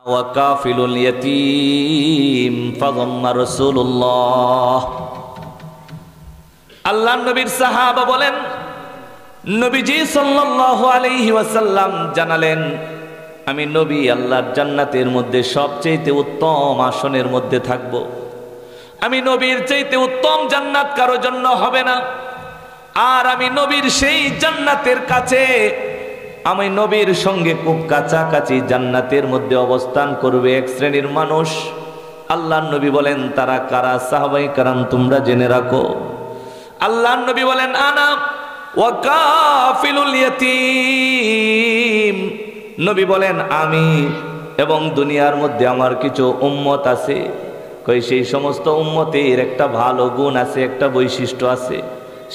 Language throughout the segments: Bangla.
ওয়াকাফিলুল ইয়াতীম ফাযাম্মা রাসূলুল্লাহ। আল্লাহর নবীর সাহাবা বলেন, নবীজি সাল্লাল্লাহু আলাইহি ওয়াসাল্লাম জানালেন, আমি নবী আল্লাহর জান্নাতের মধ্যে সবচেয়ে উত্তম আসনের মধ্যে থাকব। আমি নবীর চাইতে উত্তম জান্নাত কারো জন্য হবে না। আর আমি নবীর সেই জান্নাতের কাছে, আমি নবীর সঙ্গে খুব কাছাকাছি জান্নাতের মধ্যে অবস্থান করবে এক শ্রেণীর মানুষ। আল্লাহর নবী বলেন, তারা কারা? সাহাবায়ে কেরাম তোমরা জেনে রাখো। আল্লাহর নবী বলেন, আনা ওয়া কাফিলুল ইয়াতীম। নবী বলেন, আমি এবং দুনিয়ার মধ্যে আমার কিছু উম্মত আছে। কই সেই সমস্ত উম্মতের একটা ভালো গুণ আছে, একটা বৈশিষ্ট্য আছে।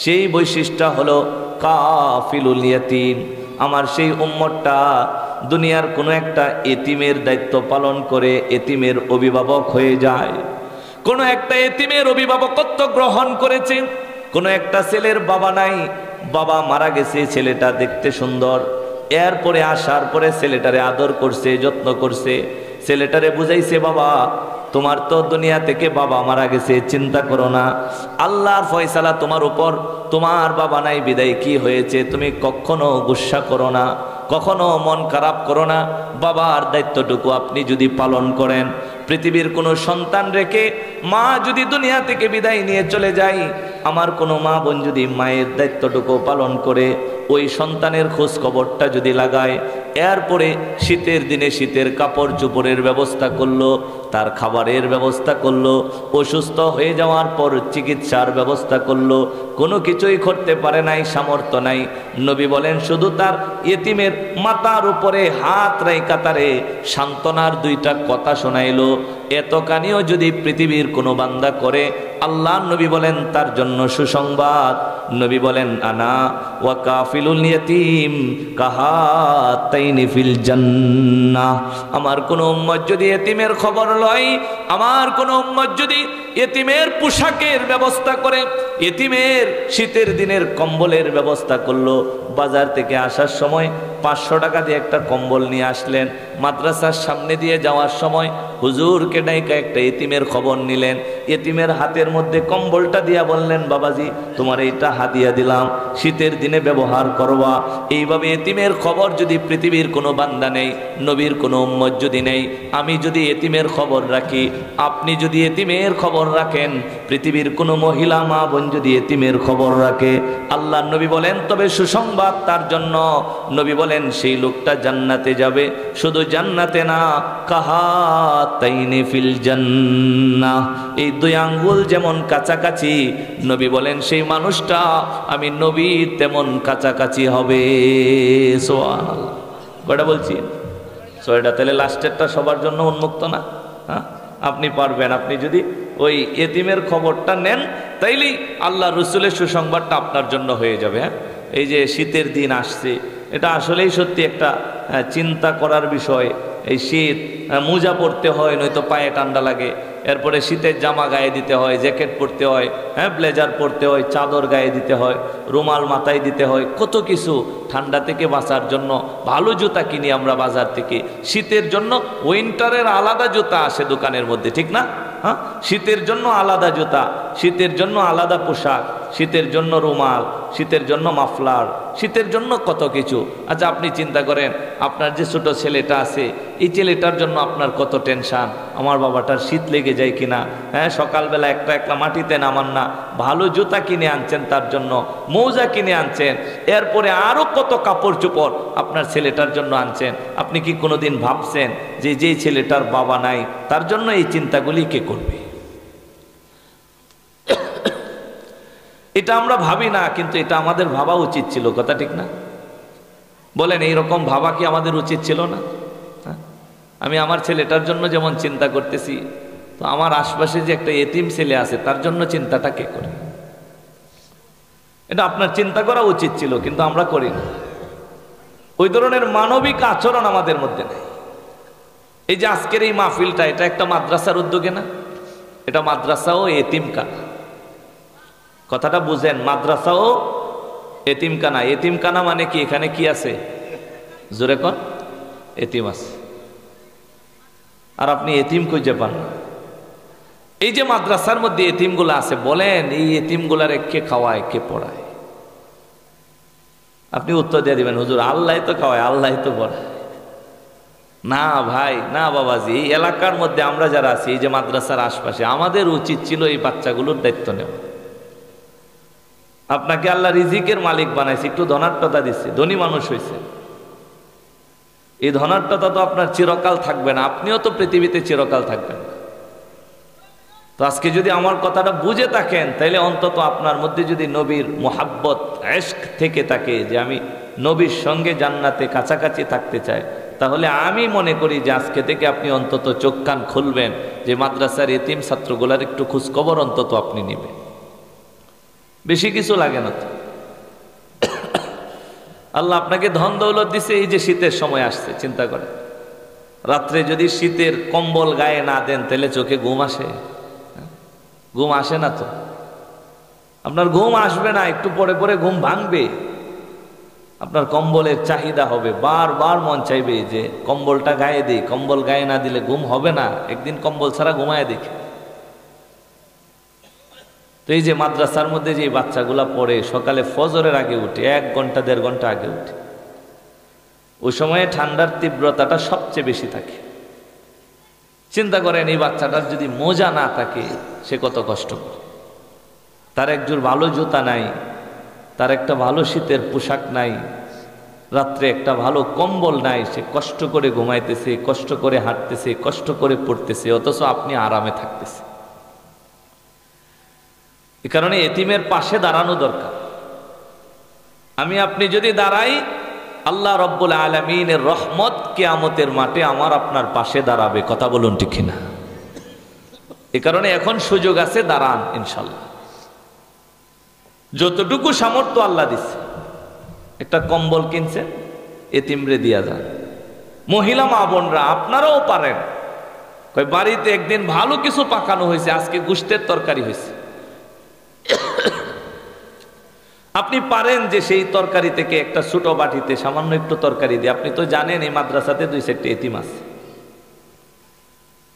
সেই বৈশিষ্ট্য হলো কাফিলুল ইয়াতীম। আমার সেই উম্মতটা দুনিয়ার কোনো একটা এতিমের দায়িত্ব পালন করে এতিমের অভিভাবক হয়ে যায়। কোনো একটা এতিমের অভিভাবকত্ব গ্রহণ করেছে। কোনো একটা ছেলের বাবা নাই, বাবা মারা গেছে, ছেলেটা দেখতে সুন্দর, এরপরে আসার পরে ছেলেটারে আদর করছে, যত্ন করছে, ছেলেটারে বুঝাইছে, বাবা তোমার তো দুনিয়া থেকে বাবা মারা গেছে, চিন্তা করো না, আল্লাহর ফয়সালা তোমার উপর, তোমার বাবা নাই বিদায় কি হয়েছে, তুমি কখনো গুসা করো না, কখনো মন খারাপ করো না। বাবার দায়িত্বটুকু আপনি যদি পালন করেন, পৃথিবীর কোনো সন্তান রেখে মা যদি দুনিয়া থেকে বিদায় নিয়ে চলে যায়, আমার কোনো মা বোন যদি মায়ের দায়িত্বটুকু পালন করে ওই সন্তানের খোঁজ খবরটা যদি লাগায়, এরপরে শীতের দিনে শীতের কাপড় চোপড়ের ব্যবস্থা করলো, তার খাবারের ব্যবস্থা করলো, অসুস্থ হয়ে যাওয়ার পর চিকিৎসার ব্যবস্থা করলো, কোনো কিছুই করতে পারে নাই, সামর্থ্য নাই, নবী বলেন শুধু তার ইতিমের মাথার উপরে হাত রাইখা তারে সান্ত্বনার দুইটা কথা শোনাইলো, এতখানিও যদি পৃথিবীর কোনো বান্দা করে, আল্লাহ নবী বলেন তার জন্য সুসংবাদ। নবী বলেন, আনা ওয়া কাফিলুল ইয়াতীম কাহাতাইনি ফিল জান্নাহ। আমার কোন উম্মত যদি এতিমের খবর লয়, আমার কোন উম্মত যদি এতিমের পোশাকের ব্যবস্থা করে, এতিমের শীতের দিনের কম্বলের ব্যবস্থা করলো, বাজার থেকে আসার সময় 500 টাকা দিয়ে একটা কম্বল নিয়ে আসলেন, মাদ্রাসার সামনে দিয়ে যাওয়ার সময় হুজুরকে ডাইকা একটা এতিমের খবর নিলেন, এতিমের হাতের মধ্যে কম্বলটা দিয়া বললেন, বাবাজি তোমার এইটা হাদিয়া দিলাম, শীতের দিনে ব্যবহার করবা। এইভাবে এতিমের খবর যদি পৃথিবীর কোনো বান্দা নেই, নবীর কোনো উম্মত যদি নেই, আমি যদি এতিমের খবর রাখি, আপনি যদি এতিমের খবর রাখেন, পৃথিবীর কোনো মহিলা মা বোন যদি এতিমের খবর রাখে, আল্লাহ নবী বলেন তবে সুসংবাদ তার জন্য। নবী বলেন সেই লোকটা জান্নাতে যাবে, শুধু জান্নাতে না, কাহাতাইনি ফিল জান্নাহ, এই দুই আঙ্গুল যেমন কাছাকাছি, নবী বলেন সেই মানুষটা আমি নবী তেমন কাছাকাছি হবে। সুবহানাল্লাহ। কয়টা বলছি? ছয়টা। তাহলে লাস্টেরটা সবার জন্য উন্মুক্ত না? হ্যাঁ, আপনি পারবেন। আপনি যদি ওই এতিমের খবরটা নেন, তাইলেই আল্লাহ রসুলের সুসংবাদটা আপনার জন্য হয়ে যাবে। হ্যাঁ, এই যে শীতের দিন আসছে, এটা আসলেই সত্যি একটা চিন্তা করার বিষয়। এই শীত, মোজা পরতে হয়, নয়তো পায়ে ঠান্ডা লাগে, এরপরে শীতের জামা গায়ে দিতে হয়, জ্যাকেট পরতে হয়, হ্যাঁ ব্লেজার পরতে হয়, চাদর গায়ে দিতে হয়, রুমাল মাথায় দিতে হয়, কত কিছু। ঠান্ডা থেকে বাঁচার জন্য ভালো জুতা কিনি আমরা বাজার থেকে, শীতের জন্য উইন্টারের আলাদা জুতা আসে দোকানের মধ্যে, ঠিক না? হ্যাঁ, শীতের জন্য আলাদা জুতা, শীতের জন্য আলাদা পোশাক, শীতের জন্য রুমাল, শীতের জন্য মাফলার, শীতের জন্য কত কিছু। আচ্ছা আপনি চিন্তা করেন, আপনার যে ছোট ছেলেটা আছে, এই ছেলেটার জন্য আপনার কত টেনশান, আমার বাবাটার শীত লেগে যায় কিনা, হ্যাঁ সকালবেলা একলা মাটিতে নামান না, ভালো জুতা কিনে আনছেন তার জন্য, মৌজা কিনে আনছেন, এরপরে আরও কত কাপড় চোপড় আপনার ছেলেটার জন্য আনছেন। আপনি কি কোনোদিন ভাবছেন যে যেই ছেলেটার বাবা নাই, তার জন্য এই চিন্তাগুলি কে করবে? এটা আমরা ভাবি না, কিন্তু এটা আমাদের ভাবা উচিত ছিল, কথা ঠিক না? বলেন এইরকম ভাবা কি আমাদের উচিত ছিল না? আমি আমার ছেলেটার জন্য যেমন চিন্তা করতেছি, তো আমার আশপাশে যে একটা এতিম ছেলে আছে তার জন্য চিন্তাটা কে করে? এটা আপনার চিন্তা করা উচিত ছিল, কিন্তু আমরা করি না। ওই ধরনের মানবিক আচরণ আমাদের মধ্যে নেই। এই যে আজকের এই মাহফিলটা, এটা একটা মাদ্রাসার উদ্যোগে না? এটা মাদ্রাসাও এতিমখানা, কথাটা বুঝেন, মাদ্রাসাও এতিমখানা। এতিমখানা মানে কি? এখানে কি আছে? জোরে কর, এতিম আছে। আর আপনি এতিম খুঁজে পান না। এই যে মাদ্রাসার মধ্যে এতিমগুলো আছে, বলেন এই এতিমগুলারে কে খাওয়ায়, কে পড়ায়? আপনি উত্তর দিয়ে দিবেন, হুজুর আল্লাহ তো খাওয়ায়, আল্লাহ তো পড়ায়। না ভাই, না বাবাজি, এই এলাকার মধ্যে আমরা যারা আছি, এই যে মাদ্রাসার আশপাশে, আমাদের উচিত ছিল এই বাচ্চাগুলোর দায়িত্ব নেওয়া। আপনাকে আল্লাহ রিজিকের মালিক বানাইছে, একটু ধনাঢ্যতা দিচ্ছে, ধনী মানুষ হয়েছে। এই ধনাঢ্যতা তো আপনার চিরকাল থাকবে না, আপনিও তো পৃথিবীতে চিরকাল থাকবেন না। তো আজকে যদি আমার কথাটা বুঝে থাকেন, তাইলে অন্তত আপনার মধ্যে যদি নবীর মোহাব্বত ইশক থেকে থাকে, যে আমি নবীর সঙ্গে জান্নাতে কাছাকাছি থাকতে চাই, তাহলে আমি মনে করি যে আজকে থেকে আপনি অন্তত চোখ কান খুলবেন, যে মাদ্রাসার এতিম ছাত্রগুলার একটু খোঁজখবর অন্তত আপনি নেবেন। বেশি কিছু লাগে না তো। আল্লাহ আপনাকে ধন দৌলত দিছে, এই যে শীতের সময় আসছে, চিন্তা করেন রাত্রে যদি শীতের কম্বল গায়ে না দেন, তাহলে চোখে ঘুম আসে? ঘুম আসে না তো। আপনার ঘুম আসবে না, একটু পরে পরে ঘুম ভাঙবে। আপনার কম্বলের চাহিদা হবে, বারবার মন চাইবে যে কম্বলটা গায়ে দিই, কম্বল গায়ে না দিলে ঘুম হবে না, একদিন কম্বল ছাড়া ঘুমায় দেখে। তো এই যে মাদ্রাসার মধ্যে যে বাচ্চাগুলা পড়ে, সকালে ফজরের আগে উঠে, 1 ঘন্টা 1.5 ঘন্টা আগে উঠে, ওই সময়ে ঠান্ডার তীব্রতাটা সবচেয়ে বেশি থাকে। চিন্তা করেন এই বাচ্চাটার যদি মোজা না থাকে, সে কত কষ্ট করে। তার একজোড় ভালো জুতা নাই, তার একটা ভালো শীতের পোশাক নাই, রাত্রে একটা ভালো কম্বল নাই, সে কষ্ট করে ঘুমাইতেছে, কষ্ট করে হাঁটতেছে, কষ্ট করে পড়তেছে, অথচ আপনি আরামে থাকতেছে। এ কারণে এতিমের পাশে দাঁড়ানো দরকার। আমি আপনি যদি দাঁড়াই, আল্লাহ রব্বুল আলামিনের রহমত কিয়ামতের মাঠে আমার আপনার পাশে দাঁড়াবে। কথা বলুন ঠিক কিনা? এ কারণে এখন সুযোগ আছে, দাঁড়ান ইনশাল্লাহ। যতটুকু সামর্থ্য আল্লাহ দিচ্ছে, একটা কম্বল কিনছেন, এতিমরে দিয়া যান। মহিলা মা বোনরা আপনারাও পারেন, বাড়িতে একদিন ভালো কিছু পাকানো হয়েছে, আজকে গোশতের তরকারি হয়েছে, আপনি পারেন যে সেই তরকারি থেকে একটা ছোট বাটিতে সামান্য একটু তরকারি দিয়ে, আপনি তো জানেন এই মাদ্রাসাতে 2-4টি এতিম আছে,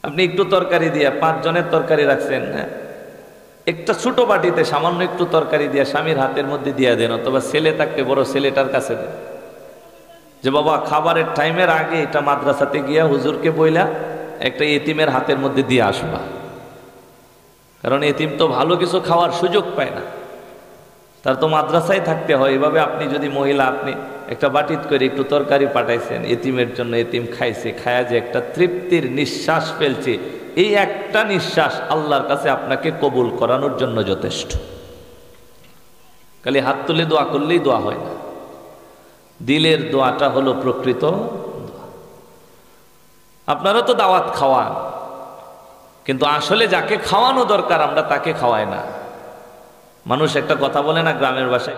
আপনি একটু তরকারি দিয়ে 5 জনের তরকারি রাখছেন, একটা ছোট বাটিতে সামান্য একটু তরকারি দিয়ে স্বামীর হাতের মধ্যে দিয়ে দেন, অথবা ছেলে থাকতে বড় ছেলেটার কাছে দেন, যে বাবা খাবারের টাইমের আগে এটা মাদ্রাসাতে গিয়া হুজুরকে বইলা একটা এতিমের হাতের মধ্যে দিয়ে আসবা। কারণ এতিম তো ভালো কিছু খাওয়ার সুযোগ পায় না, তার তো মাদ্রাসায় থাকতে হয়। এভাবে আপনি যদি মহিলা, আপনি একটা বাটিত করে একটু তরকারি পাঠাইছেন এতিমের জন্য, এতিম খাইছে, খায়া যে একটা তৃপ্তির নিঃশ্বাস ফেলছে, এই একটা নিঃশ্বাস আল্লাহর কাছে আপনাকে কবুল করানোর জন্য যথেষ্ট। খালি হাত তুলে দোয়া করলেই দোয়া হয় না, দিলের দোয়াটা হলো প্রকৃত দোয়া। আপনারা তো দাওয়াত খাওয়ান, কিন্তু আসলে যাকে খাওয়ানো দরকার আমরা তাকে খাওয়াই না। মানুষ একটা কথা বলে না গ্রামের ভাষায়,